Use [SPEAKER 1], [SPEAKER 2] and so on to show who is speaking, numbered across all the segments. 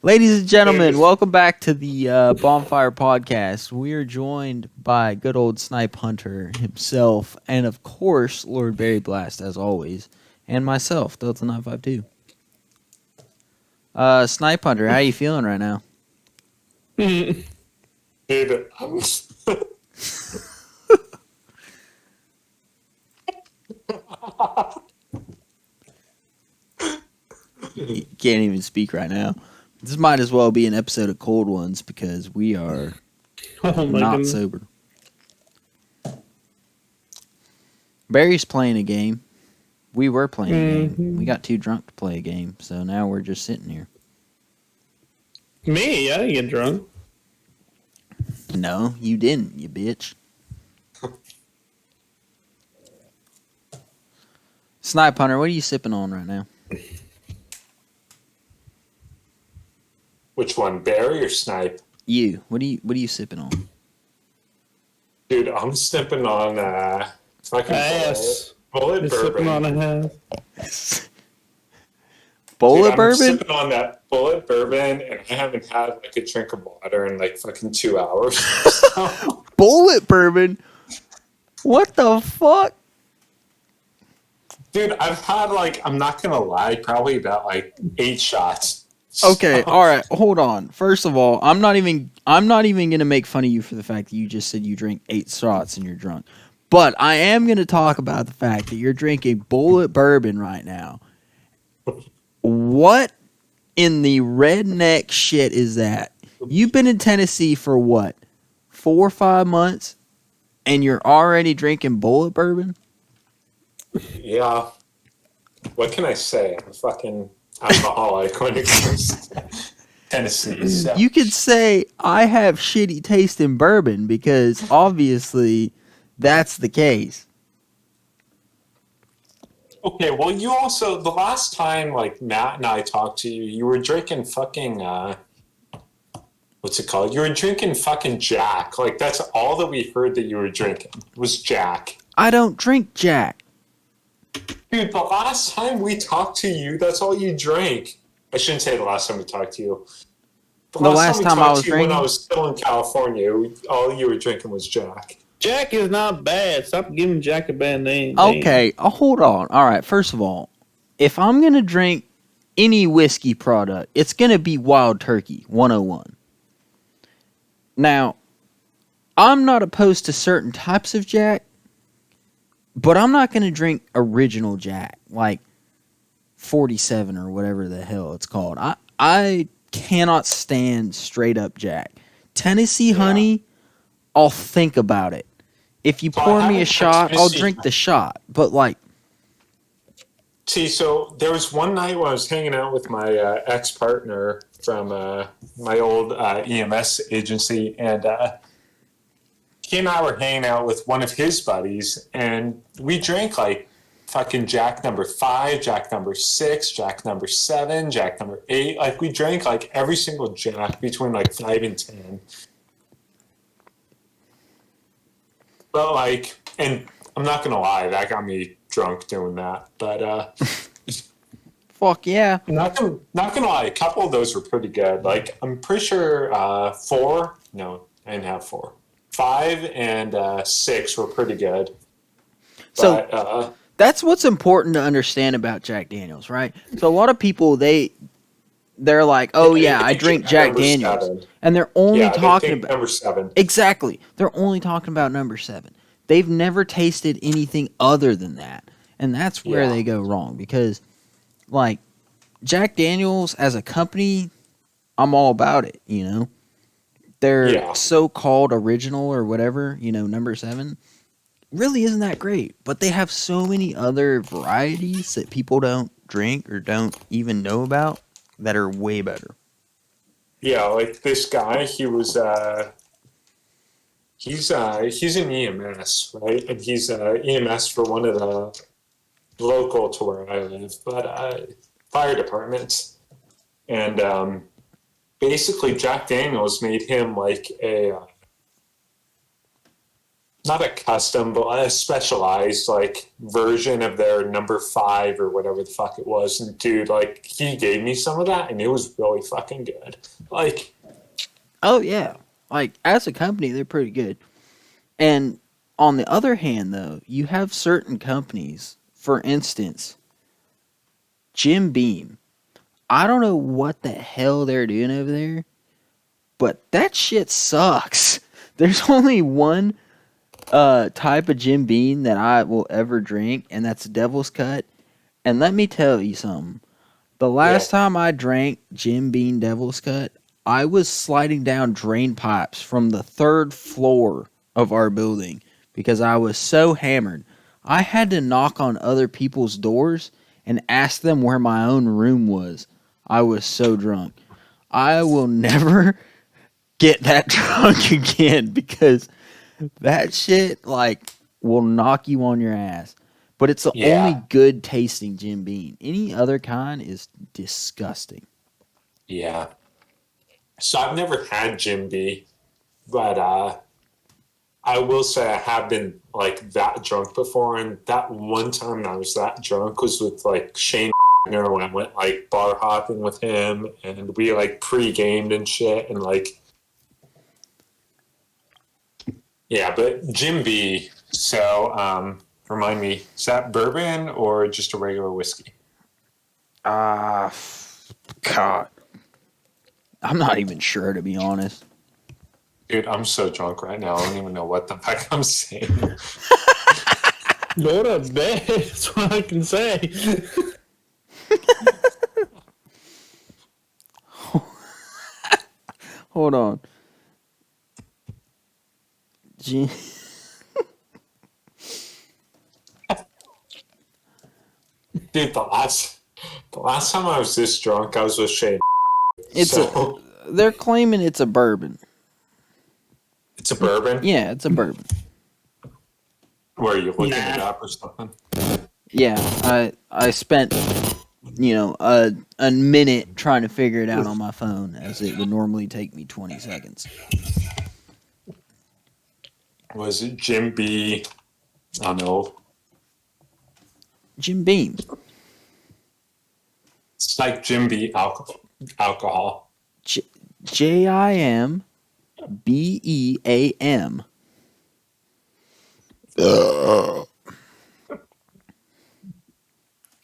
[SPEAKER 1] Ladies and gentlemen, welcome back to the Bonfire Podcast. We are joined by good old Snipe Hunter himself, and of course, Lord Barry Blast, as always, and myself, Delta952. Snipe Hunter, how you feeling right now?
[SPEAKER 2] Dude,
[SPEAKER 1] You can't even speak right now. This might as well be an episode of Cold Ones because we are not sober. Barry's playing a game. We were playing a game. We got too drunk to play a game, so now we're just sitting here.
[SPEAKER 2] Me? I didn't get drunk.
[SPEAKER 1] No, you didn't, you bitch. Snipe Hunter, what are you sipping on right now?
[SPEAKER 3] Which one, Barry or Snipe?
[SPEAKER 1] You. What are you sipping on?
[SPEAKER 3] Dude, I'm sipping on fucking bullet
[SPEAKER 2] You're sipping on
[SPEAKER 3] bourbon.
[SPEAKER 2] a half.
[SPEAKER 1] Bullet
[SPEAKER 3] I'm
[SPEAKER 1] bourbon?
[SPEAKER 3] sipping on that bullet bourbon, and I haven't had like a drink of water in like fucking 2 hours.
[SPEAKER 1] Bullet bourbon? What the fuck?
[SPEAKER 3] Dude, I've had like, I'm not gonna lie, probably about like 8 shots.
[SPEAKER 1] Okay, all right, hold on. First of all, I'm not even gonna make fun of you for the fact that you just said you drink 8 shots and you're drunk. But I am gonna talk about the fact that you're drinking bullet bourbon right now. What in the redneck shit is that? You've been in Tennessee for what? 4 or 5 months, and you're already drinking bullet bourbon?
[SPEAKER 3] Yeah. What can I say? I'm a fucking alcoholic when it comes to Tennessee. So.
[SPEAKER 1] You could say I have shitty taste in bourbon because obviously that's the case.
[SPEAKER 3] Okay, well, you also, the last time, like, Matt and I talked to you, you were drinking fucking, what's it called? You were drinking fucking Jack. Like, that's all that we heard that you were drinking was Jack.
[SPEAKER 1] I don't drink Jack.
[SPEAKER 3] Dude, the last time we talked to you, that's all you drank. I shouldn't say the last time we talked to you.
[SPEAKER 1] The last time I was drinking?
[SPEAKER 3] When I was still in California, all you were drinking was Jack.
[SPEAKER 2] Jack is not bad. Stop giving Jack a bad name.
[SPEAKER 1] Okay, hold on. All right, first of all, if I'm going to drink any whiskey product, it's going to be Wild Turkey 101. Now, I'm not opposed to certain types of Jack, but I'm not going to drink original Jack, like 47 or whatever the hell it's called. I cannot stand straight up Jack. Tennessee honey, I'll think about it. If you pour me a shot, I'll drink the shot. But like,
[SPEAKER 3] see, so there was one night when I was hanging out with my ex-partner from my old EMS agency, and he and I were hanging out with one of his buddies, and we drank like fucking Jack number 5, Jack number 6, Jack number 7, Jack number 8. Like, we drank like every single Jack between like 5 and 10. But like, and I'm not gonna lie, that got me drunk doing that. But
[SPEAKER 1] fuck yeah.
[SPEAKER 3] Not gonna lie, a couple of those were pretty good. Like, I'm pretty sure 4. No, I didn't have 4. 5 and 6 were pretty good.
[SPEAKER 1] So
[SPEAKER 3] but,
[SPEAKER 1] that's what's important to understand about Jack Daniels, right? So a lot of people they're like, oh yeah, I drink Jack Daniels,
[SPEAKER 3] 7.
[SPEAKER 1] and they're only talking about
[SPEAKER 3] number 7.
[SPEAKER 1] Exactly, they're only talking about number 7. They've never tasted anything other than that, and that's where they go wrong. Because, like, Jack Daniels as a company, I'm all about it. You know, their so-called original or whatever, you know, number 7, really isn't that great. But they have so many other varieties that people don't drink or don't even know about that are way better.
[SPEAKER 3] Yeah, like this guy, he was he's an EMS, right? And he's EMS for one of the local to where I live, but fire departments. And basically Jack Daniels made him like a not a custom, but a specialized like version of their number 5 or whatever the fuck it was. And dude, like he gave me some of that and it was really fucking good. Like,
[SPEAKER 1] oh yeah, like as a company, they're pretty good. And on the other hand, though, you have certain companies, for instance, Jim Beam. I don't know what the hell they're doing over there, but that shit sucks. There's only one type of Jim Beam that I will ever drink, and that's Devil's Cut. And let me tell you something. The last time I drank Jim Beam Devil's Cut, I was sliding down drain pipes from the 3rd floor of our building because I was so hammered. I had to knock on other people's doors and ask them where my own room was. I was so drunk. I will never get that drunk again because that shit like will knock you on your ass. But it's the only good tasting Jim Beam. Any other kind is disgusting.
[SPEAKER 3] Yeah. So I've never had Jim Beam, but I will say I have been like that drunk before, and that one time I was that drunk was with like Shane when I went like bar hopping with him, and we like pre-gamed and shit, and like yeah. But Jim Beam. So remind me, is that bourbon or just a regular whiskey?
[SPEAKER 1] God, I'm not even sure, to be honest.
[SPEAKER 3] Dude, I'm so drunk right now. I don't even know what the fuck I'm saying.
[SPEAKER 2] Go to bed. That's what I can say.
[SPEAKER 1] Hold on.
[SPEAKER 3] Dude, the last time I was this drunk, I was with Shane.
[SPEAKER 1] They're claiming it's a bourbon.
[SPEAKER 3] It's a bourbon?
[SPEAKER 1] Yeah, it's a bourbon.
[SPEAKER 3] Where are you looking it up or something?
[SPEAKER 1] Yeah, I spent, a minute trying to figure it out on my phone, as it would normally take me 20 seconds.
[SPEAKER 3] Was it Jim Beam? I don't know.
[SPEAKER 1] Jim Beam.
[SPEAKER 3] It's like Jim Beam alcohol.
[SPEAKER 1] JIMBEAM.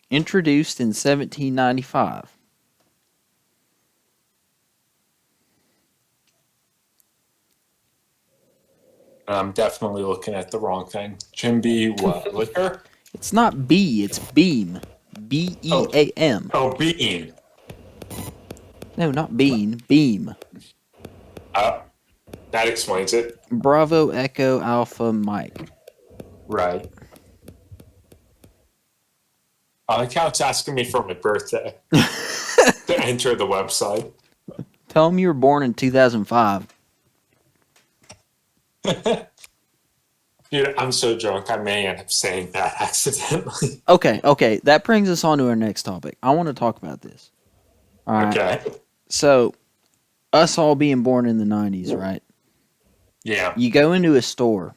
[SPEAKER 1] Introduced in 1795.
[SPEAKER 3] I'm definitely looking at the wrong thing. Jim Beam what? Liquor?
[SPEAKER 1] It's not B, it's Beam. BEAM.
[SPEAKER 3] Oh, Beam.
[SPEAKER 1] No, not Bean. Beam.
[SPEAKER 3] That explains it.
[SPEAKER 1] Bravo Echo Alpha Mike.
[SPEAKER 3] Right. I like how it's asking me for my birthday to enter the website.
[SPEAKER 1] Tell them you were born in 2005.
[SPEAKER 3] Dude, I'm so drunk I may end up saying that accidentally.
[SPEAKER 1] Okay. That brings us on to our next topic. I want to talk about this. All right.
[SPEAKER 3] Okay.
[SPEAKER 1] So, us all being born in the 90s, right?
[SPEAKER 3] Yeah.
[SPEAKER 1] You go into a store,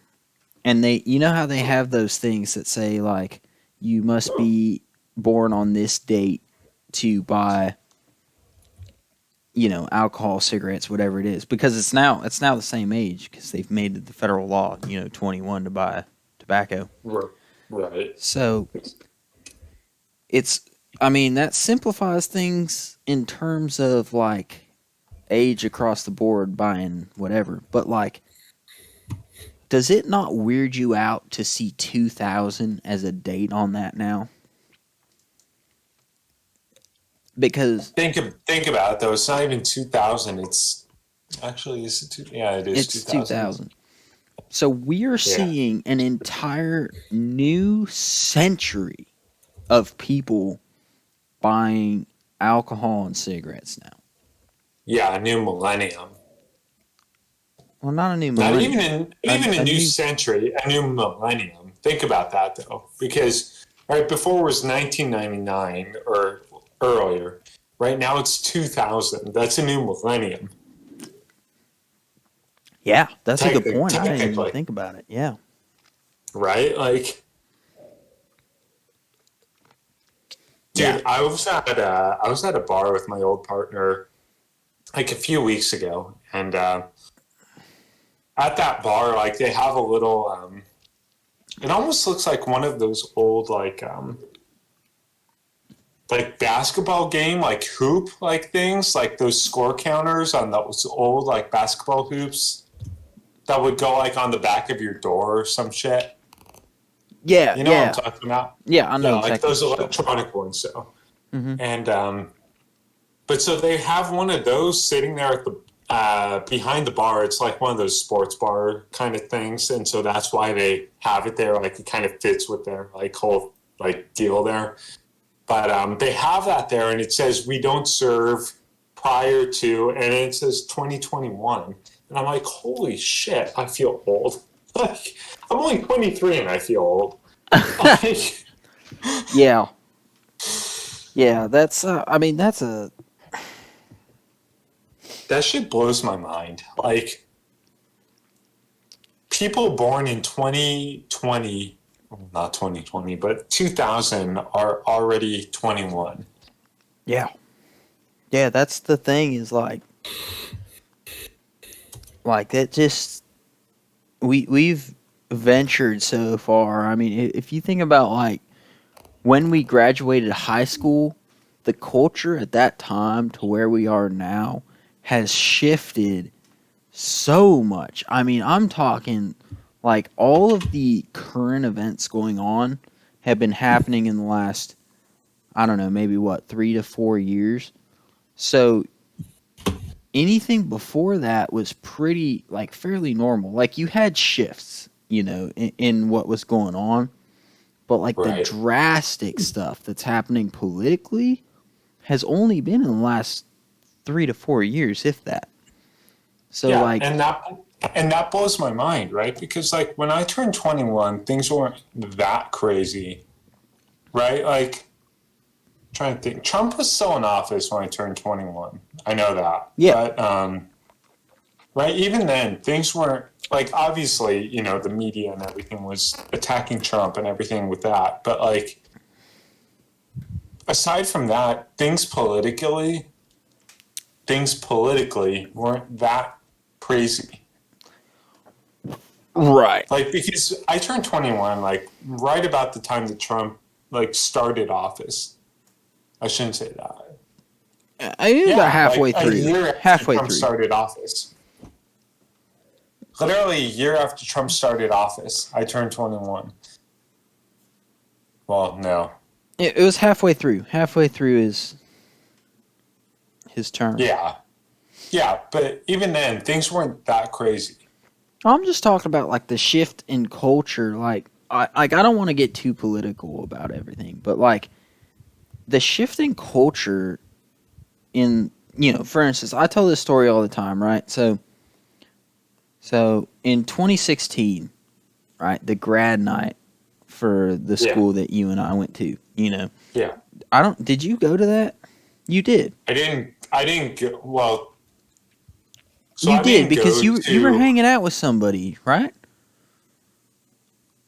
[SPEAKER 1] and you know how they have those things that say, like, you must be born on this date to buy, alcohol, cigarettes, whatever it is, because it's now the same age because they've made it the federal law, 21 to buy tobacco.
[SPEAKER 3] Right.
[SPEAKER 1] So that simplifies things in terms of like age across the board buying whatever, but like, does it not weird you out to see 2000 as a date on that now? Because
[SPEAKER 3] think about it though. It's not even 2000. It's actually is it? Yeah, it is.
[SPEAKER 1] It's 2000. So we are seeing an entire new century of people buying alcohol and cigarettes now.
[SPEAKER 3] Yeah, a new millennium.
[SPEAKER 1] Well, not a new millennium.
[SPEAKER 3] Not even a new century, a new millennium. Think about that though, because right before was 1999 or earlier. Right now it's 2000. That's a new millennium.
[SPEAKER 1] Yeah, that's a good point. I didn't even think about it. Yeah.
[SPEAKER 3] right? Like, dude,
[SPEAKER 1] Yeah.
[SPEAKER 3] I was at a bar with my old partner like a few weeks ago, and at that bar, like they have a little. It almost looks like one of those old like basketball game, like hoop like things, like those score counters on those old like basketball hoops that would go like on the back of your door or some shit.
[SPEAKER 1] Yeah,
[SPEAKER 3] You know what I'm talking about?
[SPEAKER 1] Yeah, I know
[SPEAKER 3] Yeah, like
[SPEAKER 1] exactly
[SPEAKER 3] those
[SPEAKER 1] what you're talking
[SPEAKER 3] electronic ones. So,
[SPEAKER 1] about.
[SPEAKER 3] and but so they have one of those sitting there at the behind the bar. It's like one of those sports bar kind of things, and so that's why they have it there. Like it kind of fits with their like whole like deal there. But they have that there, and it says we don't serve prior to, and it says 2021, and I'm like, holy shit, I feel old. Like I'm only 23 and I feel old. Like,
[SPEAKER 1] Yeah. Yeah, that's, I mean, that's a,
[SPEAKER 3] that shit blows my mind. Like, people born in 2020, not 2020, but 2000 are already 21.
[SPEAKER 1] yeah. Yeah, that's the thing is like that just, we've ventured so far. I mean, if you think about like when we graduated high school, the culture at that time to where we are now has shifted so much. I mean, I'm talking like all of the current events going on have been happening in the last, I don't know, maybe what, 3 to 4 years. So anything before that was pretty, like, fairly normal. Like, you had shifts, in what was going on. But, like, the
[SPEAKER 3] Right.
[SPEAKER 1] drastic stuff that's happening politically has only been in the last 3 to 4 years, if that. So,
[SPEAKER 3] Yeah,
[SPEAKER 1] like,
[SPEAKER 3] and that blows my mind, right? Because like when I turned 21, things weren't that crazy, right? Like trying to think, Trump was still in office when I turned 21. I know that,
[SPEAKER 1] yeah,
[SPEAKER 3] but right, even then, things weren't like obviously, the media and everything was attacking Trump and everything with that, but like aside from that, things politically weren't that crazy.
[SPEAKER 1] right.
[SPEAKER 3] Like, because I turned 21, like, right about the time that Trump, like, started office. I shouldn't say that.
[SPEAKER 1] I think about halfway
[SPEAKER 3] like,
[SPEAKER 1] through.
[SPEAKER 3] a year after
[SPEAKER 1] Halfway
[SPEAKER 3] Trump
[SPEAKER 1] through.
[SPEAKER 3] started office. Literally a year after Trump started office, I turned 21. Well, no.
[SPEAKER 1] It was halfway through. Halfway through his term.
[SPEAKER 3] Yeah. Yeah, but even then, things weren't that crazy.
[SPEAKER 1] I'm just talking about like the shift in culture. Like I don't want to get too political about everything, but like the shift in culture in for instance, I tell this story all the time, right? So in 2016, right, the grad night for the school that you and I went to,
[SPEAKER 3] Yeah.
[SPEAKER 1] Did you go to that? You did.
[SPEAKER 3] I didn't go, well, so
[SPEAKER 1] You
[SPEAKER 3] I
[SPEAKER 1] did
[SPEAKER 3] didn't
[SPEAKER 1] because
[SPEAKER 3] go
[SPEAKER 1] you were
[SPEAKER 3] to.
[SPEAKER 1] hanging out with somebody, right?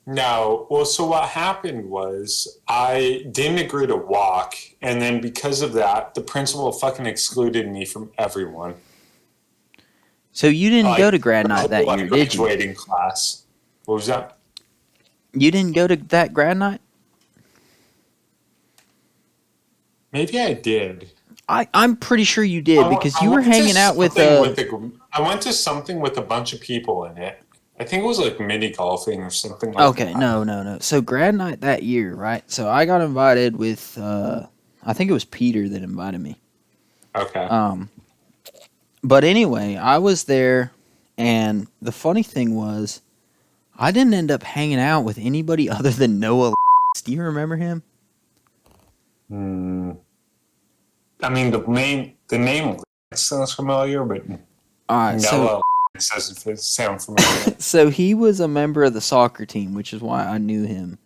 [SPEAKER 3] No. Well, so what happened was I didn't agree to walk, and then because of that, the principal fucking excluded me from everyone.
[SPEAKER 1] So you didn't go to
[SPEAKER 3] Like
[SPEAKER 1] grad
[SPEAKER 3] the
[SPEAKER 1] night that
[SPEAKER 3] whole
[SPEAKER 1] year, did you?
[SPEAKER 3] graduating class. What was that?
[SPEAKER 1] You didn't go to that grad night?
[SPEAKER 3] Maybe I did.
[SPEAKER 1] I'm pretty sure you did because you were
[SPEAKER 3] went to
[SPEAKER 1] hanging out with
[SPEAKER 3] I went to something with a bunch of people in it. I think it was like mini golfing or something like
[SPEAKER 1] Okay,
[SPEAKER 3] that.
[SPEAKER 1] no. So grad night that year, right? So I got invited with I think it was Peter that invited me.
[SPEAKER 3] Okay.
[SPEAKER 1] But anyway, I was there, and the funny thing was I didn't end up hanging out with anybody other than Noah. Do you remember him?
[SPEAKER 3] I mean, the name sounds familiar, but
[SPEAKER 1] All right,
[SPEAKER 3] Noah doesn't sound familiar.
[SPEAKER 1] so he was a member of the soccer team, which is why I knew him.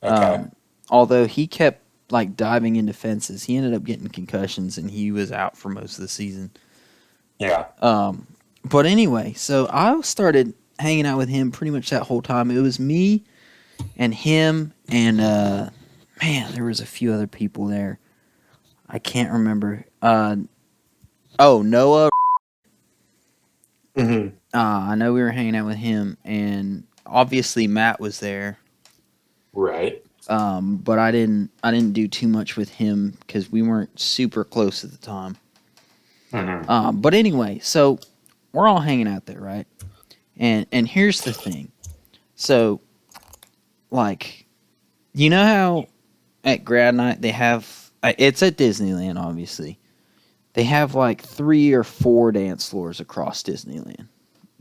[SPEAKER 3] Okay.
[SPEAKER 1] Although he kept like diving into fences, he ended up getting concussions, and he was out for most of the season.
[SPEAKER 3] Yeah.
[SPEAKER 1] But anyway, so I started hanging out with him pretty much that whole time. It was me and him and man, there was a few other people there. I can't remember. Noah.
[SPEAKER 3] Mm-hmm.
[SPEAKER 1] I know we were hanging out with him, and obviously Matt was there.
[SPEAKER 3] Right.
[SPEAKER 1] But I didn't do too much with him because we weren't super close at the time.
[SPEAKER 3] Mm-hmm.
[SPEAKER 1] But anyway, so we're all hanging out there, right? And here's the thing. So, like, you know how at Grad Night they have, it's at Disneyland, obviously. They have like 3 or 4 dance floors across Disneyland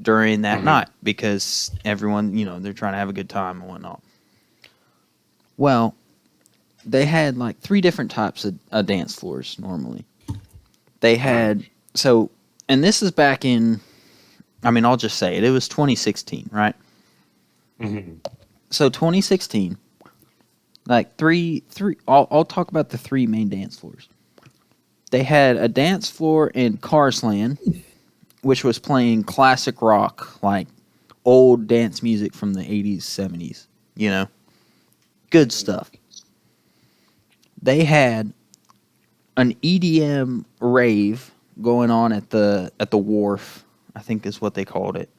[SPEAKER 1] during that night because everyone, they're trying to have a good time and whatnot. Well, they had like 3 different types of dance floors normally. They had, and this is back in, I'll just say it was 2016, right?
[SPEAKER 3] Mm-hmm.
[SPEAKER 1] So 2016, like I'll talk about the 3 main dance floors. They had a dance floor in Cars Land, which was playing classic rock, like old dance music from the 80s, 70s, good stuff. They had an EDM rave going on at the wharf, I think is what they called it.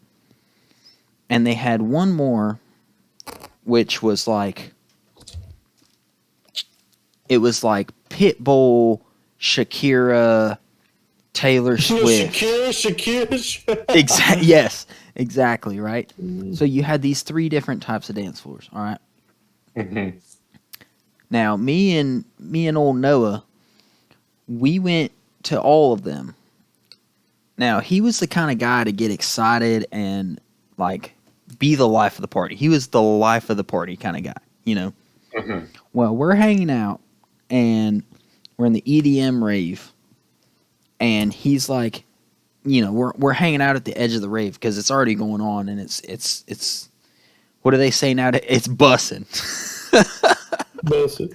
[SPEAKER 1] And they had one more, which was like, it was like Pitbull, Shakira, Taylor Swift.
[SPEAKER 2] Shakira.
[SPEAKER 1] Yes, exactly, right? So you had these 3 different types of dance floors, all right?
[SPEAKER 3] Mm-hmm.
[SPEAKER 1] Now, me and old Noah, we went to all of them. Now, he was the kind of guy to get excited and, like, be the life of the party. He was the life of the party kind of guy,
[SPEAKER 3] Mm-hmm.
[SPEAKER 1] Well, we're hanging out, and we're in the EDM rave, and he's like, we're hanging out at the edge of the rave because it's already going on, and it's what do they say now? It's bussing.
[SPEAKER 2] Busted.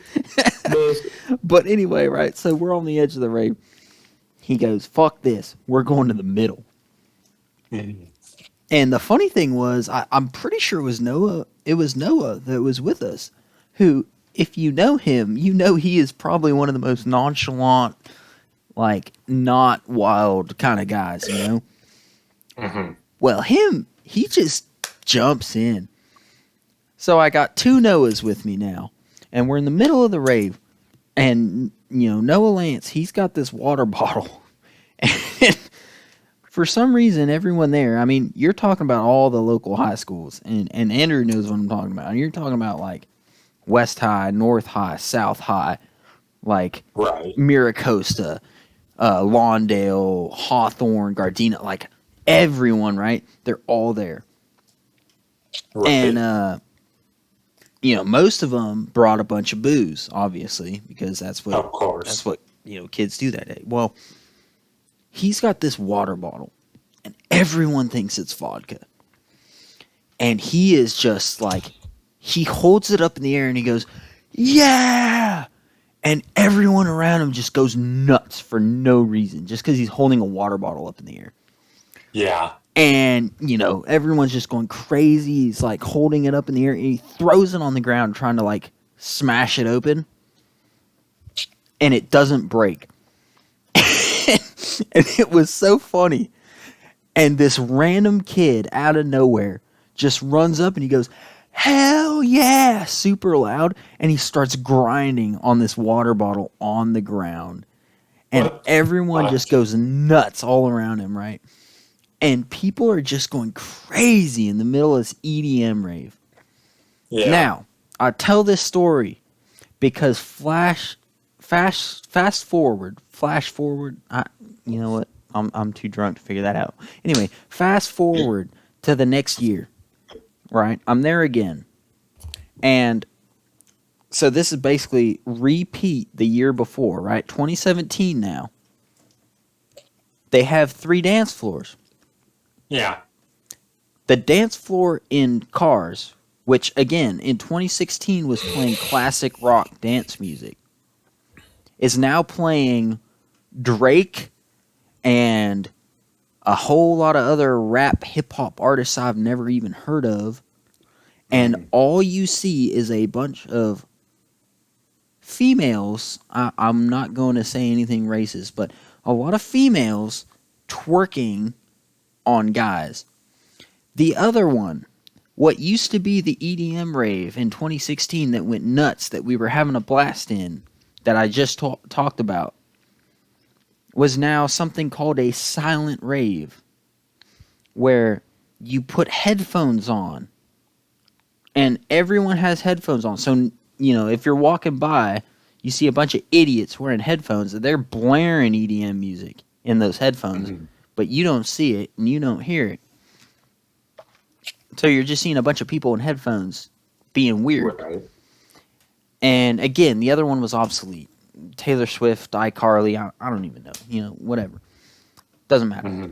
[SPEAKER 1] But anyway, right? So we're on the edge of the rave. He goes, "Fuck this. We're going to the middle."
[SPEAKER 3] Mm-hmm.
[SPEAKER 1] And the funny thing was, I'm pretty sure it was Noah. It was Noah that was with us, who, if you know him, he is probably one of the most nonchalant, like, not wild kind of guys,
[SPEAKER 3] Mm-hmm.
[SPEAKER 1] Well, he just jumps in. So I got 2 Noahs with me now, and we're in the middle of the rave, and, Noah Lance, he's got this water bottle, and for some reason, everyone there, you're talking about all the local high schools, and Andrew knows what I'm talking about. You're talking about, like, West High, North High, South High, like,
[SPEAKER 3] Right.
[SPEAKER 1] Miracosta, Lawndale, Hawthorne, Gardena, like, everyone, right? They're all there.
[SPEAKER 3] Right.
[SPEAKER 1] And, most of them brought a bunch of booze, obviously, because that's what,
[SPEAKER 3] of course.
[SPEAKER 1] that's what, kids do that day. Well, he's got this water bottle, and everyone thinks it's vodka. And he is just like, he holds it up in the air and he goes, "Yeah!" And everyone around him just goes nuts for no reason, just because he's holding a water bottle up in the air.
[SPEAKER 3] Yeah.
[SPEAKER 1] And, everyone's just going crazy. He's, like, holding it up in the air, and he throws it on the ground trying to, like, smash it open. And it doesn't break. And it was so funny. And this random kid out of nowhere just runs up and he goes, "Hell yeah!" super loud. And he starts grinding on this water bottle on the ground. And everyone just goes nuts all around him, right? And people are just going crazy in the middle of this EDM rave.
[SPEAKER 3] Yeah.
[SPEAKER 1] Now, I tell this story because flash forward. You know what? I'm too drunk to figure that out. Anyway, fast forward to the next year, right? I'm there again. And so this is basically repeat the year before, right? 2017 now. They have 3 dance floors.
[SPEAKER 3] Yeah.
[SPEAKER 1] The dance floor in Cars, which again in 2016 was playing classic rock dance music, is now playing Drake and a whole lot of other rap hip hop artists I've never even heard of. And all you see is a bunch of females. I'm not going to say anything racist, but a lot of females twerking on guys. The other one, what used to be the EDM rave in 2016 that went nuts, that we were having a blast in, that I just talked about, was now something called a silent rave, where you put headphones on, and everyone has headphones on. So, if you're walking by, you see a bunch of idiots wearing headphones, and they're blaring EDM music in those headphones, but you don't see it, and you don't hear it. So you're just seeing a bunch of people in headphones being weird.
[SPEAKER 3] Right.
[SPEAKER 1] And again, the other one was obsolete. Taylor Swift, iCarly, I don't even know. Whatever. Doesn't matter.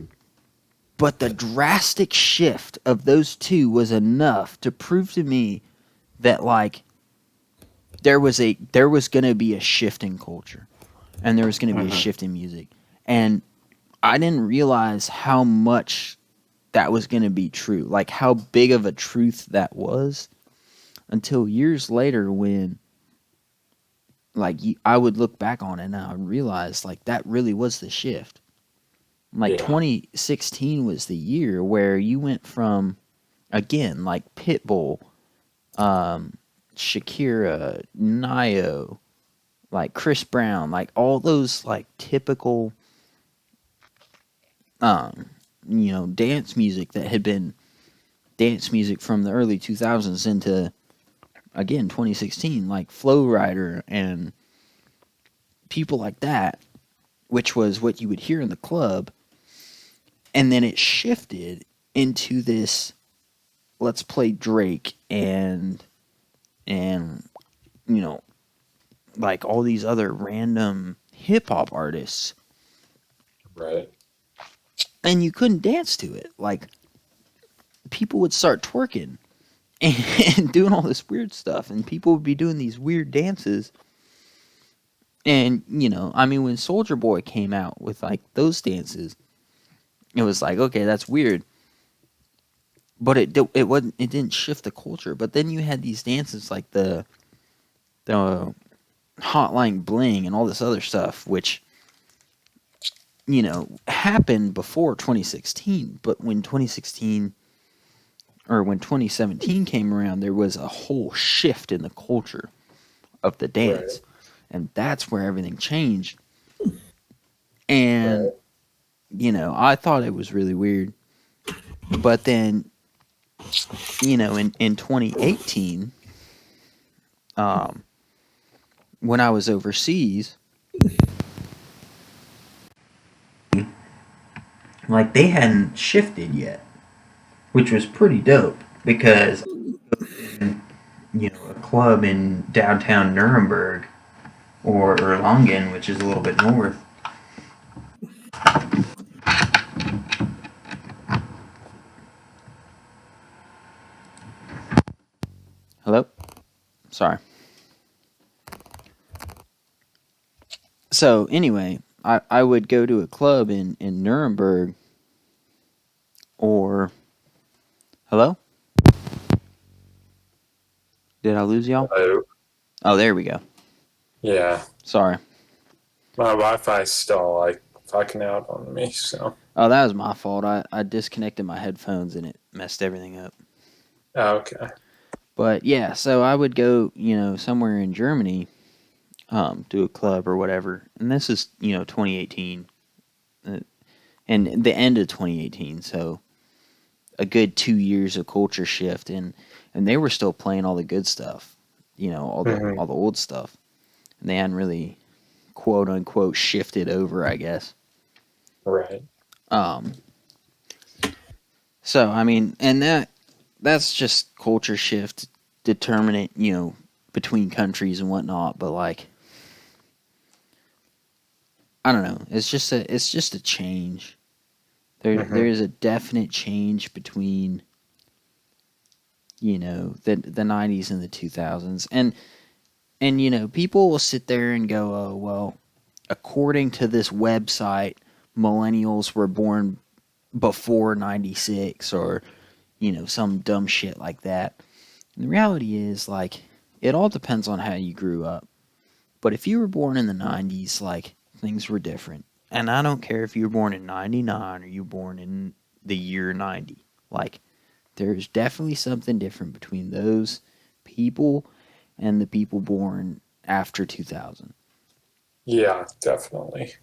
[SPEAKER 1] But the drastic shift of those two was enough to prove to me that, like, there was going to be a shift in culture. And there was going to be a shift in music. And I didn't realize how much that was going to be true. Like, how big of a truth that was until years later when, like, I would look back on it and I would realize, like, that really was the shift. Like, 2016 was the year where you went from, again, like, Pitbull, Shakira, Nio, like, Chris Brown, like, all those, like, typical, dance music that had been dance music from the early 2000s into, again, 2016, like Flow Rider and people like that, which was what you would hear in the club. And then it shifted into this, let's play Drake and like all these other random hip-hop artists.
[SPEAKER 3] Right.
[SPEAKER 1] And you couldn't dance to it. Like, people would start twerking and doing all this weird stuff, and people would be doing these weird dances. And, when Soulja Boy came out with, like, those dances, it was like, okay, that's weird. But it didn't shift the culture. But then you had these dances like the Hotline Bling and all this other stuff, which, happened before 2016. But when 2017 came around, there was a whole shift in the culture of the dance. Right. And that's where everything changed. And, I thought it was really weird. But then, in 2018, when I was overseas, like, they hadn't shifted yet, which was pretty dope, because, a club in downtown Nuremberg or Erlangen, which is a little bit north, hello? Sorry. So, anyway, I would go to a club in Nuremberg, or... Hello? Did I lose y'all?
[SPEAKER 3] Hello.
[SPEAKER 1] Oh, there we go.
[SPEAKER 3] Yeah.
[SPEAKER 1] Sorry.
[SPEAKER 3] My Wi-Fi's still, like, fucking out on me, so...
[SPEAKER 1] Oh, that was my fault. I disconnected my headphones and it messed everything up.
[SPEAKER 3] Oh, okay.
[SPEAKER 1] But, yeah, so I would go, somewhere in Germany, to a club or whatever. And this is, 2018. And the end of 2018, so a good 2 years of culture shift. And they were still playing all the good stuff, all the old stuff. And they hadn't really, quote unquote, shifted over, I guess.
[SPEAKER 3] Right.
[SPEAKER 1] So, and that's just culture shift, determinate, between countries and whatnot. But, like, I don't know. It's just a change. There's a definite change between, the 90s and the 2000s. And people will sit there and go, oh, well, according to this website, millennials were born before 96 or, some dumb shit like that. And the reality is, like, it all depends on how you grew up. But if you were born in the 90s, like, things were different. And I don't care if you were born in 99 or you were born in the year 90. Like, there's definitely something different between those people and the people born after 2000.
[SPEAKER 3] Yeah, definitely.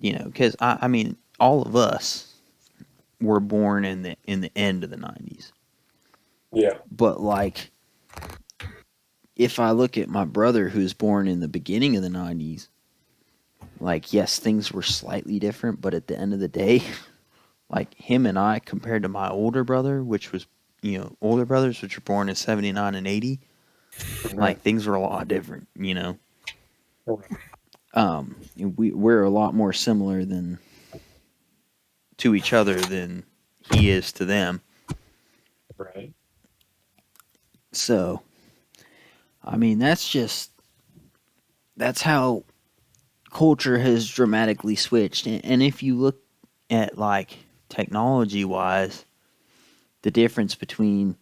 [SPEAKER 1] Because, I mean, all of us were born in the end of the 90s.
[SPEAKER 3] Yeah.
[SPEAKER 1] But, like, if I look at my brother who's born in the beginning of the 90s, like, yes, things were slightly different, but at the end of the day, like, him and I, compared to my older brother, which was, older brothers, which were born in 79 and 80, like, things were a lot different, We're a lot more similar to each other than he is to them.
[SPEAKER 3] Right.
[SPEAKER 1] So, I mean, that's how culture has dramatically switched. And if you look at, like, technology-wise, the difference between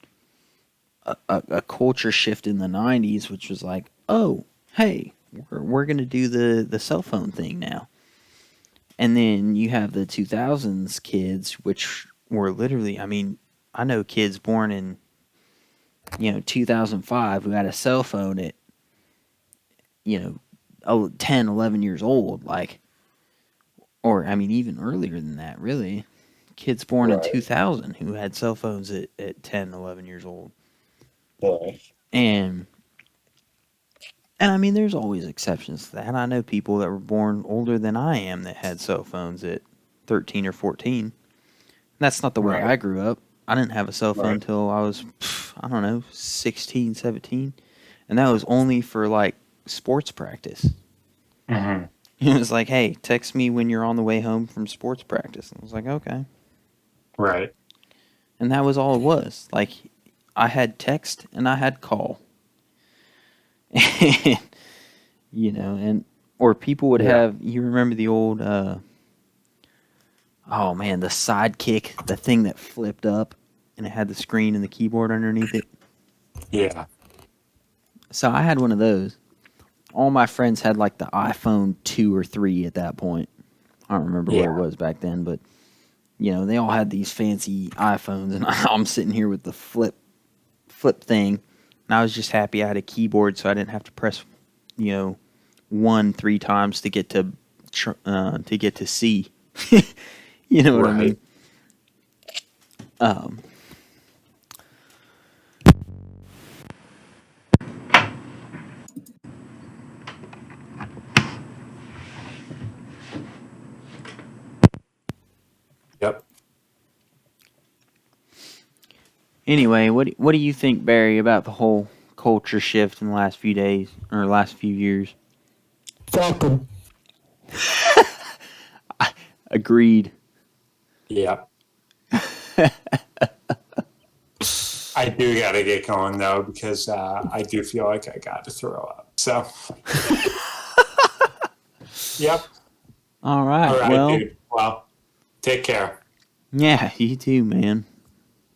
[SPEAKER 1] a culture shift in the 90s, which was like, oh, hey, we're going to do the cell phone thing now. And then you have the 2000s kids, which were literally, I mean, I know kids born in, 2005 who had a cell phone at, 10, 11 years old, like, or, I mean, even earlier than that, really. Kids born in 2000 who had cell phones at 10, 11 years old.
[SPEAKER 3] Right.
[SPEAKER 1] And I mean, there's always exceptions to that. I know people that were born older than I am that had cell phones at 13 or 14. That's not the way I grew up. I didn't have a cell phone until I was, 16, 17. And that was only for, like, sports practice.
[SPEAKER 3] Mm-hmm.
[SPEAKER 1] It was like, hey, text me when you're on the way home from sports practice. And I was like, okay.
[SPEAKER 3] Right.
[SPEAKER 1] And that was all it was. Like, I had text and I had call. Or people would have, you remember the old, the Sidekick, the thing that flipped up and it had the screen and the keyboard underneath it.
[SPEAKER 3] Yeah.
[SPEAKER 1] So I had one of those. All my friends had, like, the iPhone 2 or 3 at that point. I don't remember what it was back then, but, they all had these fancy iPhones, and I'm sitting here with the flip thing, and I was just happy I had a keyboard so I didn't have to press, 1 3 times to get to C. You know what I mean?
[SPEAKER 3] Yep.
[SPEAKER 1] Anyway, what do you think, Barry, about the whole culture shift in the last few days or last few years?
[SPEAKER 2] Fuck them.
[SPEAKER 1] Agreed.
[SPEAKER 3] Yeah. I do got to get going, though, because I do feel like I got to throw up. So, yep.
[SPEAKER 1] All right.
[SPEAKER 3] All right,
[SPEAKER 1] well,
[SPEAKER 3] dude. Well, take care.
[SPEAKER 1] Yeah, you too, man.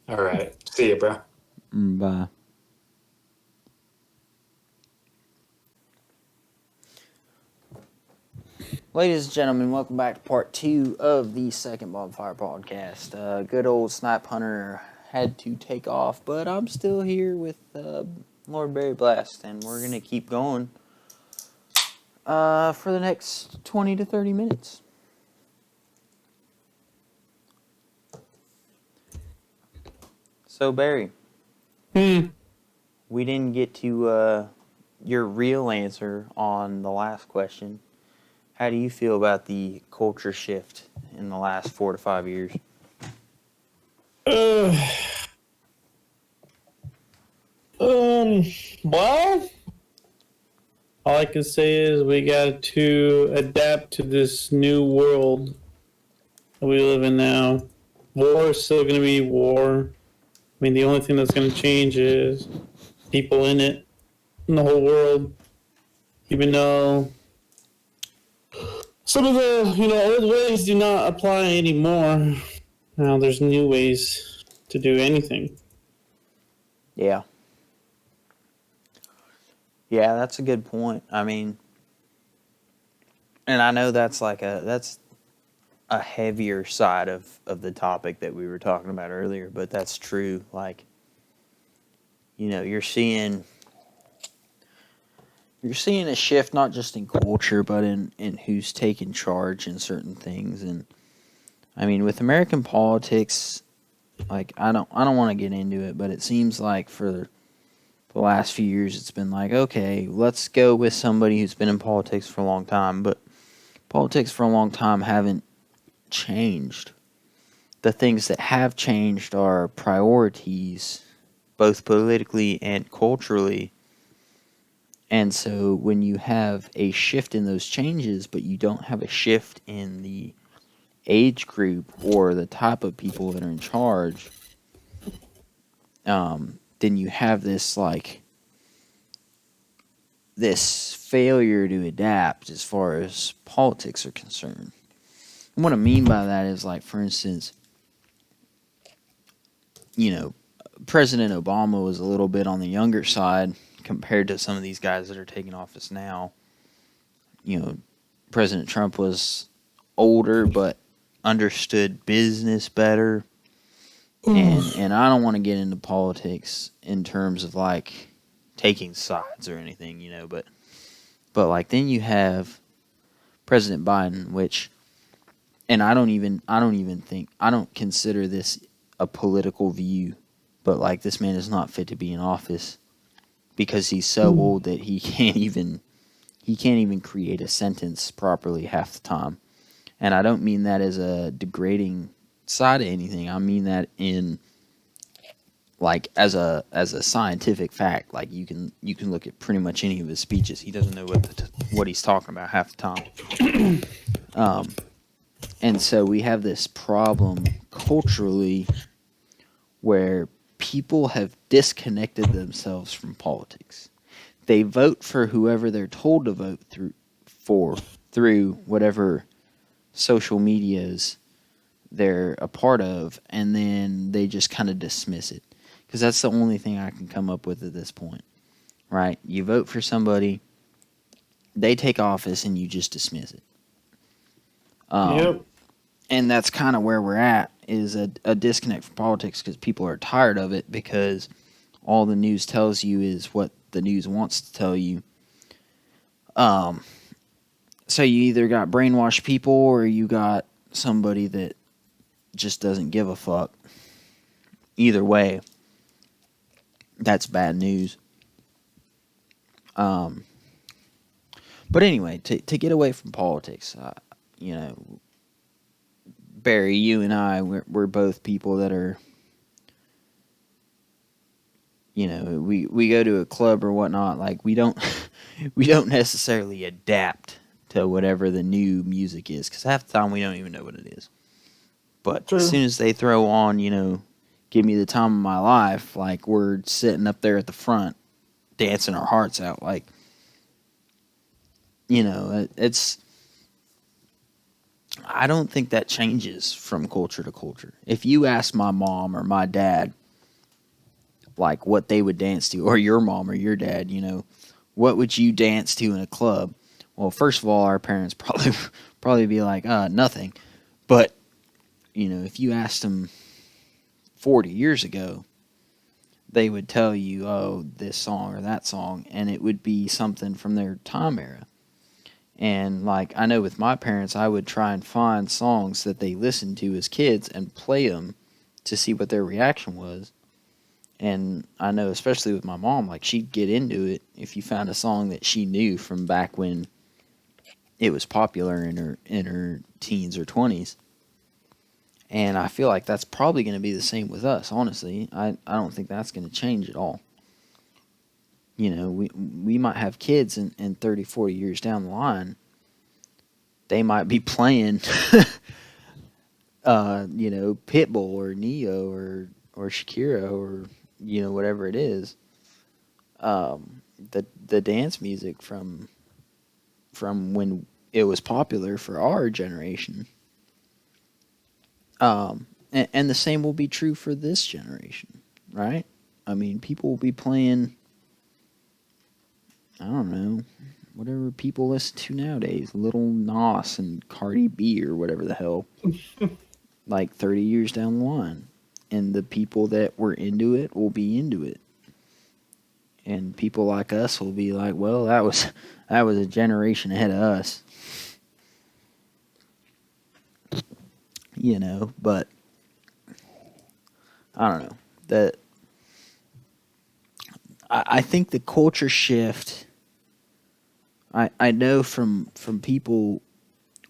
[SPEAKER 3] All right. See you, bro.
[SPEAKER 1] Bye. Ladies and gentlemen, welcome back to part 2 of the second Bonfire Podcast. Good old Snipe Hunter had to take off, but I'm still here with Lord Barry Blast, and we're going to keep going for the next 20 to 30 minutes. So, Barry, we didn't get to your real answer on the last question. How do you feel about the culture shift in the last 4 to 5 years?
[SPEAKER 2] Well, all I can say is we got to adapt to this new world that we live in now. War is still going to be war. I mean, the only thing that's going to change is people in it, in the whole world. Even though some of the, old ways do not apply anymore. Now there's new ways to do anything.
[SPEAKER 1] Yeah. Yeah, that's a good point. I mean, and I know that's a heavier side of the topic that we were talking about earlier, but that's true. Like, you're seeing a shift not just in culture, but in who's taking charge in certain things. And I mean, with American politics, like I don't want to get into it, but it seems like for the last few years it's been like, okay, let's go with somebody who's been in politics for a long time, but politics for a long time haven't changed. The things that have changed are priorities, both politically and culturally. And so when you have a shift in those changes, but you don't have a shift in the age group or the type of people that are in charge, then you have this failure to adapt as far as politics are concerned. And what I mean by that is, like, for instance, President Obama was a little bit on the younger side compared to some of these guys that are taking office now. President Trump was older but understood business better. And I don't want to get into politics in terms of like taking sides or anything, but like then you have President Biden, which, and I don't consider this a political view, but like this man is not fit to be in office because he's so old that he can't even create a sentence properly half the time. And I don't mean that as a degrading side of anything. I mean that in like as a scientific fact. Like you can look at pretty much any of his speeches. He doesn't know what he's talking about half the time. And so we have this problem culturally where people have disconnected themselves from politics. They vote for whoever they're told to vote through whatever social medias they're a part of, and then they just kind of dismiss it. Because that's the only thing I can come up with at this point, right? You vote for somebody, they take office, and you just dismiss it.
[SPEAKER 2] Yep.
[SPEAKER 1] And that's kind of where we're at, is a disconnect from politics because people are tired of it because all the news tells you is what the news wants to tell you. So you either got brainwashed people or you got somebody that just doesn't give a fuck. Either way, that's bad news. But anyway, to get away from politics, Barry, you and I, we're both people that are, we go to a club or whatnot. Like we don't necessarily adapt to whatever the new music is, because half the time we don't even know what it is. But
[SPEAKER 2] True.
[SPEAKER 1] As soon as they throw on, Give Me the Time of My Life, like we're sitting up there at the front, dancing our hearts out. Like, it's. I don't think that changes from culture to culture. If you ask my mom or my dad, like what they would dance to, or your mom or your dad, what would you dance to in a club? Well, first of all, our parents probably be like, nothing. But, if you asked them 40 years ago, they would tell you, oh, this song or that song, and it would be something from their time era. And, like, I know with my parents, I would try and find songs that they listened to as kids and play them to see what their reaction was. And I know, especially with my mom, like, she'd get into it if you found a song that she knew from back when it was popular in her teens or 20s. And I feel like that's probably going to be the same with us, honestly. I don't think that's going to change at all. We might have kids in 30, 40 years down the line. They might be playing, Pitbull or Neo or Shakira or, whatever it is. The dance music from when it was popular for our generation. And the same will be true for this generation, right? I mean, people will be playing, I don't know, whatever people listen to nowadays, Little Nas and Cardi B or whatever the hell, like 30 years down the line. And the people that were into it will be into it. And people like us will be like, well, that was a generation ahead of us. You know, but I don't know. I think the culture shift, I know from people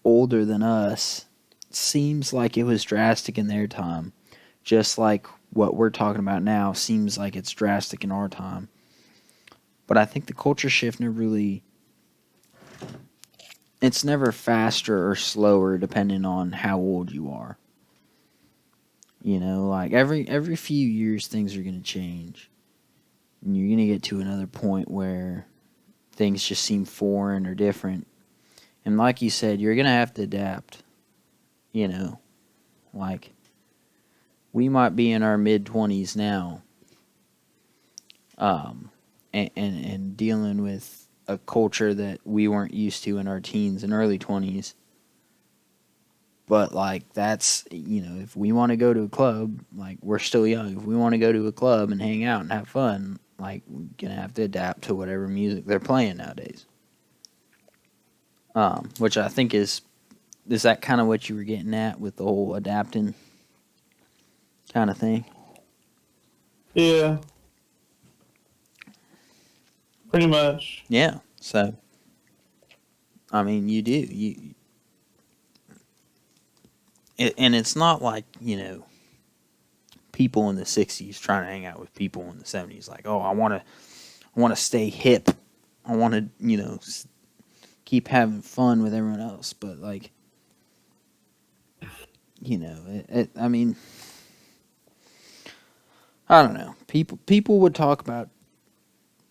[SPEAKER 1] older than us, seems like it was drastic in their time. Just like what we're talking about now seems like it's drastic in our time. But I think the culture shift never really, it's never faster or slower depending on how old you are. You know, like every few years things are going to change. And you're going to get to another point where things just seem foreign or different. And like you said, you're going to have to adapt. You know, like we might be in our mid-20s now, and dealing with a culture that we weren't used to in our teens and early 20s. But, like, that's, you know, if we want to go to a club, like, we're still young. If we want to go to a club and hang out and have fun, like, we're going to have to adapt to whatever music they're playing nowadays. Which I think is that kind of what you were getting at with the whole adapting kind of thing?
[SPEAKER 2] Yeah. Pretty much.
[SPEAKER 1] Yeah. So, I mean, you do. And it's not like, you know, people in the 60s trying to hang out with people in the 70s. Like, oh, I want to stay hip. I want to, you know, keep having fun with everyone else. But, like, you know, I mean, I don't know. People would talk about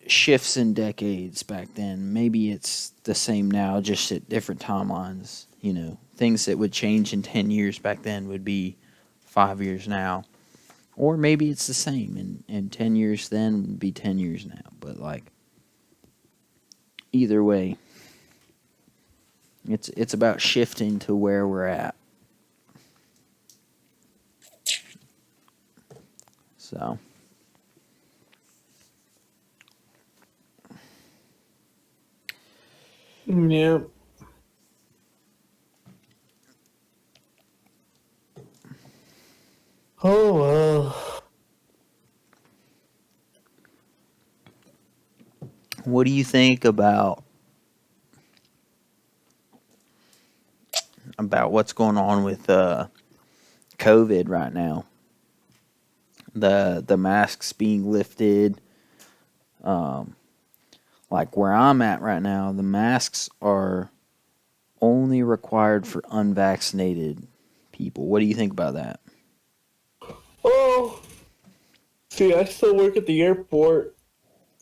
[SPEAKER 1] shifts in decades back then. Maybe it's the same now, just at different timelines. You know, things that would change in 10 years back then would be 5 years now. Or maybe it's the same, and 10 years then would be 10 years now. But, like, either way, it's about shifting to where we're at. So,
[SPEAKER 2] Yep. Oh, well.
[SPEAKER 1] what do you think about what's going on with COVID right now? The masks being lifted. Like where I'm at right now, the masks are only required for unvaccinated people. What do you think about that?
[SPEAKER 2] Oh, see, I still work at the airport,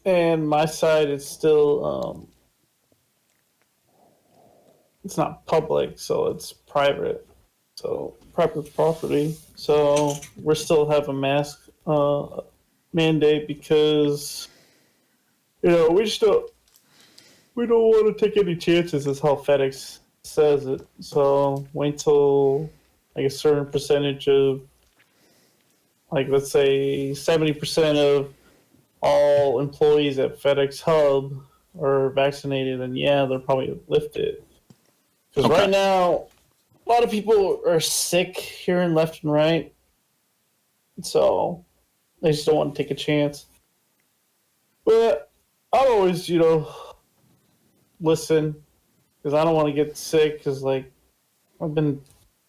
[SPEAKER 2] and my side is still, it's not public, so it's private. So, private property. So, we still have a mask mandate because, you know, we don't want to take any chances, is how FedEx says it. So, wait till, like, a certain percentage of, like, let's say 70% of all employees at FedEx Hub are vaccinated, and yeah, they'll probably lift it. Because
[SPEAKER 1] Okay.
[SPEAKER 2] right now, a lot of people are sick here and left and right, so they just don't want to take a chance. But I'll always, you know, listen, because I don't want to get sick, because, like, I've been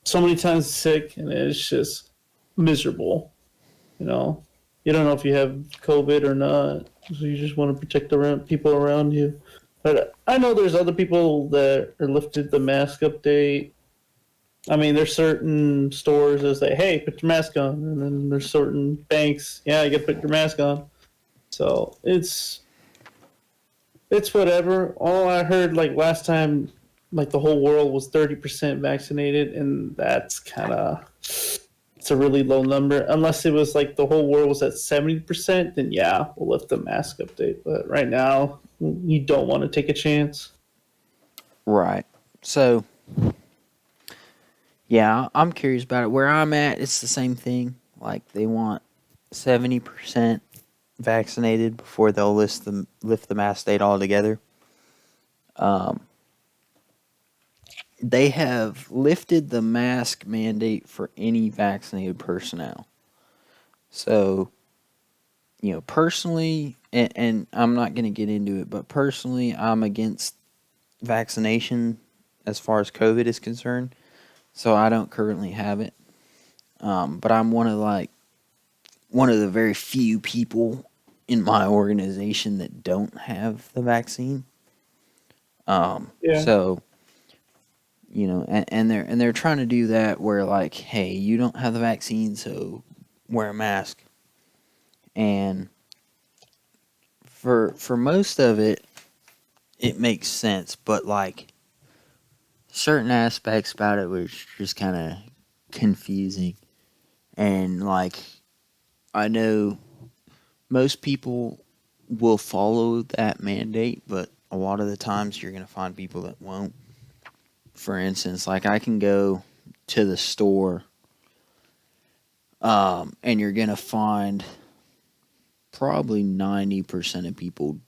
[SPEAKER 2] so many times sick, and it's just miserable. You know, you don't know if you have COVID or not, so you just want to protect the people around you. But I know there's other people that are lifted the mask update. I mean, there's certain stores that say, "Hey, put your mask on," and then there's certain banks, "Yeah, you got to put your mask on." So it's whatever. All I heard, like, last time, like, the whole world was 30% vaccinated, and that's kind of it's a really low number. Unless it was like the whole world was at 70%, then yeah, we'll lift the mask update. But right now, you don't want to take a chance.
[SPEAKER 1] Right. So, yeah, I'm curious about it. Where I'm at, it's the same thing. Like, they want 70% vaccinated before they'll lift the mask state altogether. They have lifted the mask mandate for any vaccinated personnel. So, personally, and I'm not going to get into it, but personally, I'm against vaccination as far as COVID is concerned. So I don't currently have it. But I'm one of the very few people in my organization that don't have the vaccine.
[SPEAKER 2] Yeah.
[SPEAKER 1] So, and they're trying to do that where like, hey, you don't have the vaccine, so wear a mask. And for most of it, it makes sense, but like certain aspects about it was just kind of confusing. And like, I know most people will follow that mandate, but a lot of the times you're going to find people that won't. For instance, like I can go to the store, and you're going to find probably 90% of people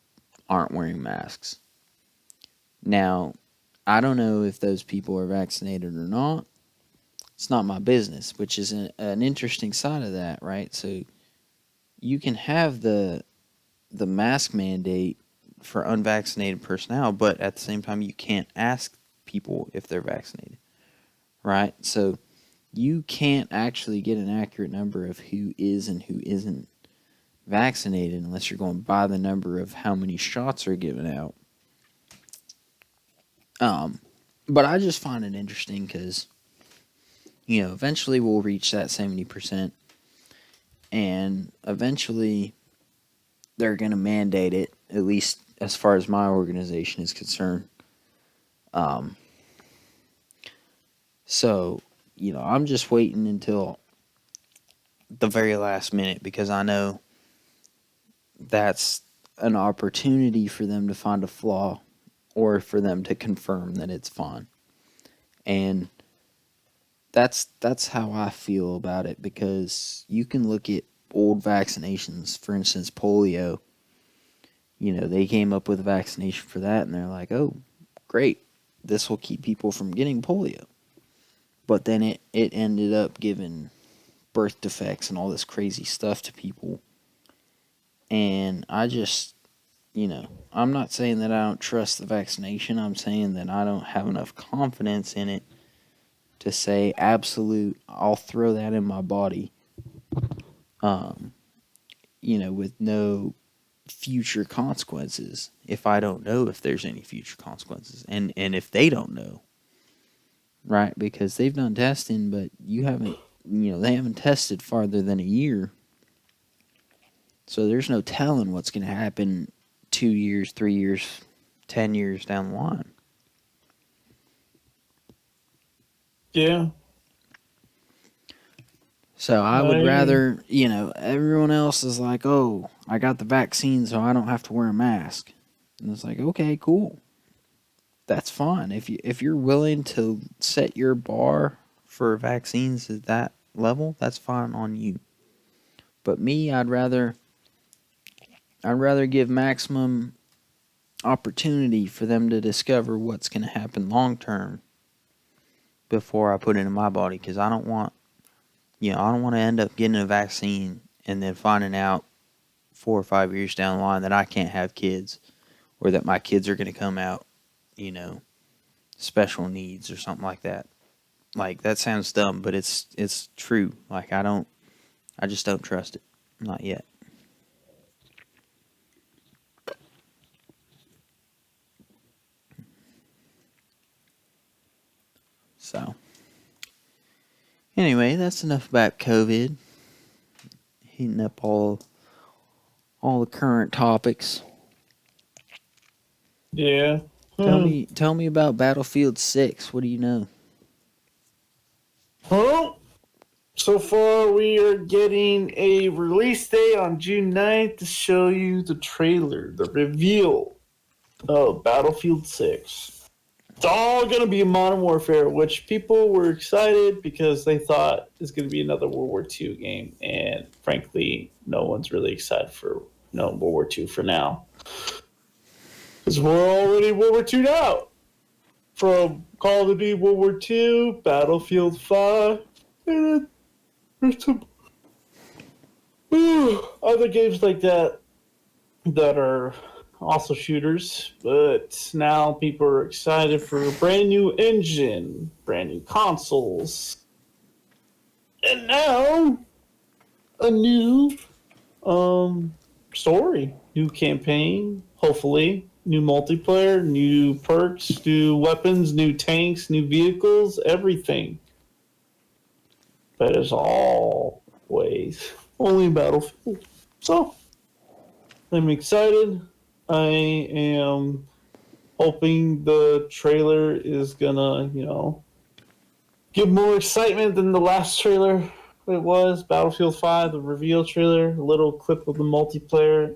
[SPEAKER 1] aren't wearing masks. Now, I don't know if those people are vaccinated or not. It's not my business, which is an interesting side of that, right? So you can have the mask mandate for unvaccinated personnel, but at the same time, you can't ask people if they're vaccinated, right? So you can't actually get an accurate number of who is and who isn't vaccinated unless you're going by the number of how many shots are given out. But I just find it interesting because, eventually we'll reach that 70%, and eventually they're going to mandate it, at least as far as my organization is concerned. So, I'm just waiting until the very last minute because I know that's an opportunity for them to find a flaw or for them to confirm that it's fine. And that's how I feel about it, because you can look at old vaccinations, for instance, polio. They came up with a vaccination for that, and they're like, oh, great, this will keep people from getting polio. But then it ended up giving birth defects and all this crazy stuff to people. And I just, I'm not saying that I don't trust the vaccination. I'm saying that I don't have enough confidence in it to say absolute, I'll throw that in my body, with no future consequences if I don't know if there's any future consequences. And if they don't know, right? Because they've done testing, but you haven't, they haven't tested farther than a year. So there's no telling what's going to happen 2 years, 3 years, 10 years down the line.
[SPEAKER 2] Yeah.
[SPEAKER 1] So I would rather, everyone else is like, oh, I got the vaccine, so I don't have to wear a mask. And it's like, okay, cool. That's fine. If you're willing to set your bar for vaccines at that level, that's fine on you. But me, I'd rather give maximum opportunity for them to discover what's going to happen long term before I put it in my body, because I don't want to end up getting a vaccine and then finding out 4 or 5 years down the line that I can't have kids, or that my kids are going to come out, special needs or something like that. Like, that sounds dumb, but it's true. Like, I just don't trust it. Not yet. So, anyway, that's enough about COVID. Heating up all the current topics.
[SPEAKER 2] Yeah.
[SPEAKER 1] Tell me about Battlefield 6. What do you know?
[SPEAKER 2] Huh? So far, we are getting a release date on June 9th to show you the trailer, the reveal of Battlefield 6. It's all going to be Modern Warfare, which people were excited because they thought it's going to be another World War II game. And frankly, no one's really excited for World War II for now. Because we're already World War II now. From Call of Duty World War II, Battlefield 5, and there's some other games like that are also shooters. But now people are excited for a brand new engine, brand new consoles, and now a new story, new campaign, hopefully. New multiplayer, new perks, new weapons, new tanks, new vehicles, everything. But as always, only Battlefield. So, I'm excited. I am hoping the trailer is gonna, give more excitement than the last trailer it was. Battlefield 5, the reveal trailer, a little clip of the multiplayer.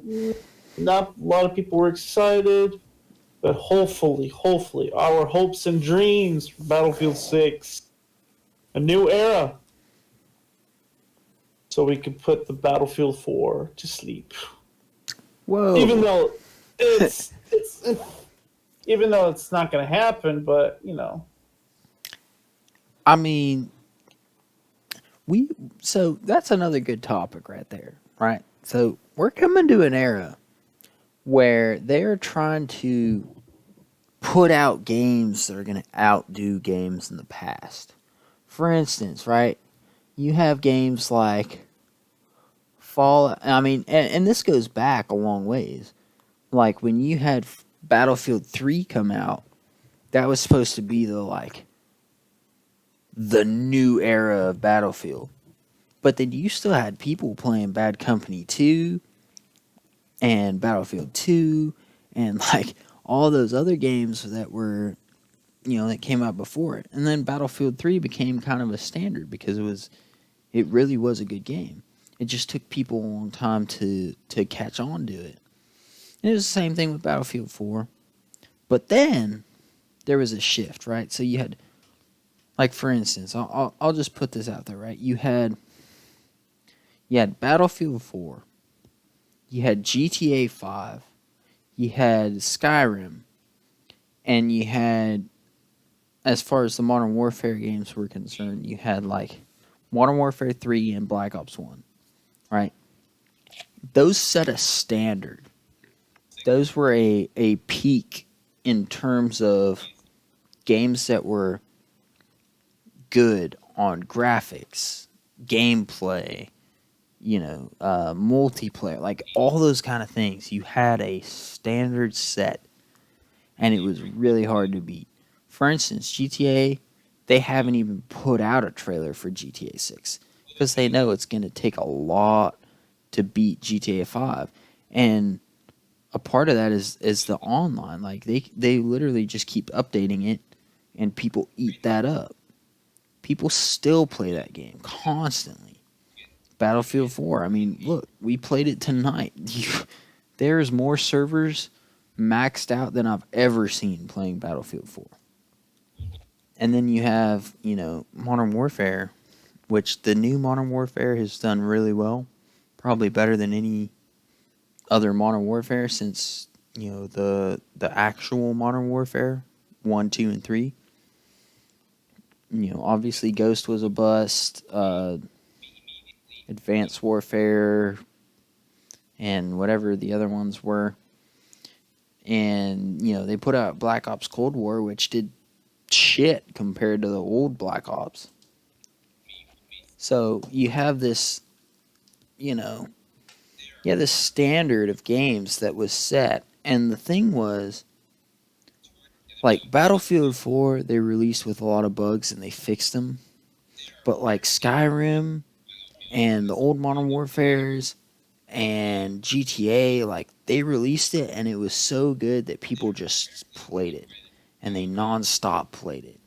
[SPEAKER 2] Not a lot of people were excited, but hopefully, our hopes and dreams for Battlefield 6, a new era, so we can put the Battlefield 4 to sleep.
[SPEAKER 1] Whoa!
[SPEAKER 2] Even though it's not going to happen, but
[SPEAKER 1] I mean, so that's another good topic right there, right? So we're coming to an era where they're trying to put out games that are going to outdo games in the past. For instance, right, you have games like Fallout. I mean, and this goes back a long ways. Like when you had Battlefield 3 come out, that was supposed to be the new era of Battlefield. But then you still had people playing Bad Company 2 and Battlefield 2 and all those other games that were, that came out before it. And then Battlefield 3 became kind of a standard because it really was a good game. It just took people a long time to catch on to it. And it was the same thing with Battlefield 4. But then there was a shift, right? So you had, for instance, I'll just put this out there, right? You had Battlefield 4. You had GTA 5, you had Skyrim, and you had, as far as the Modern Warfare games were concerned, you had Modern Warfare 3 and Black Ops 1, right? Those set a standard. Those were a peak in terms of games that were good on graphics, gameplay, multiplayer, all those kind of things. You had a standard set, and it was really hard to beat. For instance, GTA, they haven't even put out a trailer for GTA 6 because they know it's going to take a lot to beat GTA 5. And a part of that is the online. They literally just keep updating it, and people eat that up. People still play that game constantly. Battlefield 4. I mean, look, we played it tonight. There's more servers maxed out than I've ever seen playing Battlefield 4. And then you have, Modern Warfare, which the new Modern Warfare has done really well. Probably better than any other Modern Warfare since, the actual Modern Warfare 1, 2, and 3. Obviously Ghost was a bust. Advanced Warfare, and whatever the other ones were. And, they put out Black Ops Cold War, which did shit compared to the old Black Ops. So you have this, this standard of games that was set. And the thing was, Battlefield 4, they released with a lot of bugs and they fixed them. But Skyrim and the old Modern Warfares and GTA, they released it and it was so good that people just played it. And they non-stop played it.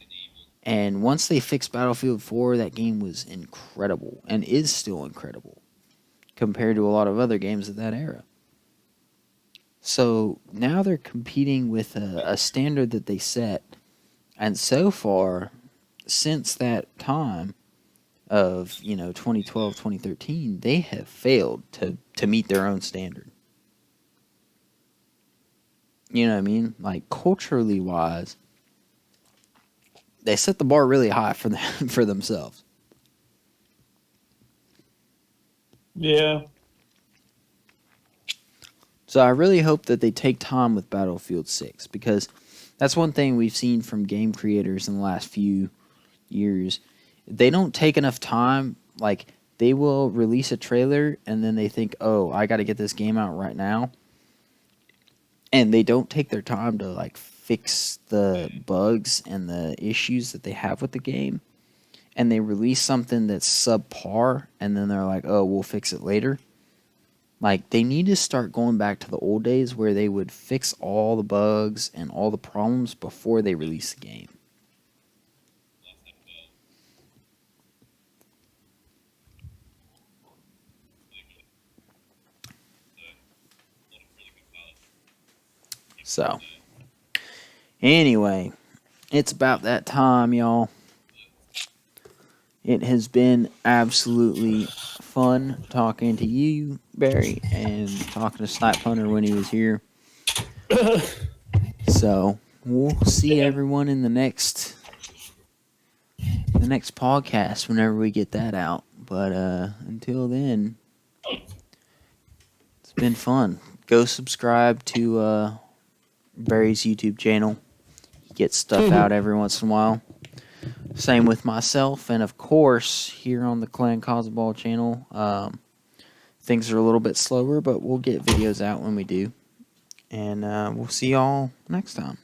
[SPEAKER 1] And once they fixed Battlefield 4, that game was incredible and is still incredible compared to a lot of other games of that era. So now they're competing with a standard that they set. And so far, since that time of, 2012, 2013, they have failed to meet their own standard. You know what I mean? Like, culturally wise, they set the bar really high for them, for themselves.
[SPEAKER 2] Yeah.
[SPEAKER 1] So I really hope that they take time with Battlefield 6, because that's one thing we've seen from game creators in the last few years. They don't take enough time. Like, they will release a trailer and then they think, oh, I got to get this game out right now. And they don't take their time to, like, fix the bugs and the issues that they have with the game. And they release something that's subpar, and then they're like, oh, we'll fix it later. Like, they need to start going back to the old days where they would fix all the bugs and all the problems before they release the game. So, anyway, it's about that time, y'all. It has been absolutely fun talking to you, Barry, and talking to Snipe Hunter when he was here. So we'll see everyone in the next podcast whenever we get that out. But until then, it's been fun. Go subscribe to Barry's YouTube channel. He gets stuff out every once in a while. Same with myself, and of course, here on the Clan Cosball channel, things are a little bit slower, but we'll get videos out when we do. And we'll see y'all next time.